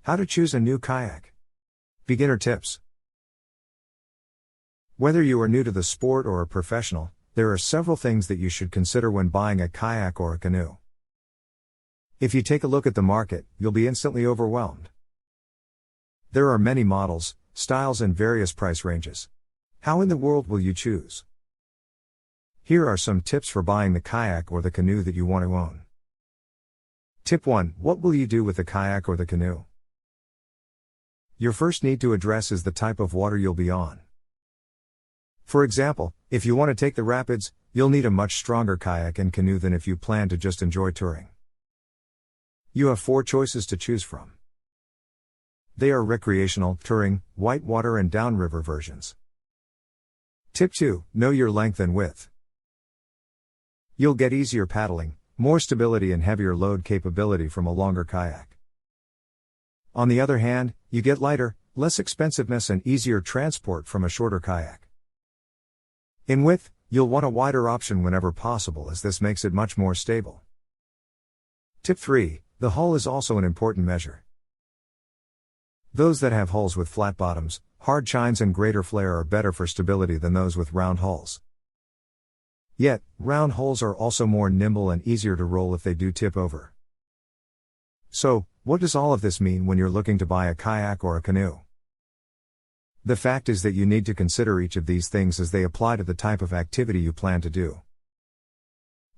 How to choose a new kayak. Beginner tips. Whether you are new to the sport or a professional, there are several things that you should consider when buying a kayak or a canoe. If you take a look at the market, you'll be instantly overwhelmed. There are many models, styles, and various price ranges. How in the world will you choose? Here are some tips for buying the kayak or the canoe that you want to own. Tip 1. What will you do with the kayak or the canoe? Your first need to address is the type of water you'll be on. For example, if you want to take the rapids, you'll need a much stronger kayak and canoe than if you plan to just enjoy touring. You have 4 choices to choose from. They are recreational, touring, whitewater, and downriver versions. Tip 2. Know your length and width. You'll get easier paddling, more stability, and heavier load capability from a longer kayak. On the other hand, you get lighter, less expensiveness, and easier transport from a shorter kayak. In width, you'll want a wider option whenever possible, as this makes it much more stable. Tip 3. The hull is also an important measure. Those that have hulls with flat bottoms, hard chines, and greater flare are better for stability than those with round hulls. Yet, round hulls are also more nimble and easier to roll if they do tip over. So, what does all of this mean when you're looking to buy a kayak or a canoe? The fact is that you need to consider each of these things as they apply to the type of activity you plan to do.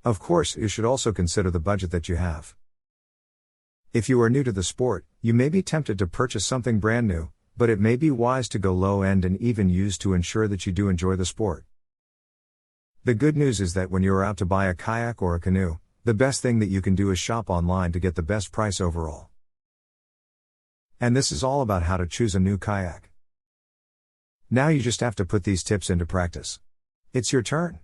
Of course, you should also consider the budget that you have. If you are new to the sport, you may be tempted to purchase something brand new, but it may be wise to go low end and even used to ensure that you do enjoy the sport. The good news is that when you are out to buy a kayak or a canoe, the best thing that you can do is shop online to get the best price overall. And this is all about how to choose a new kayak. Now you just have to put these tips into practice. It's your turn.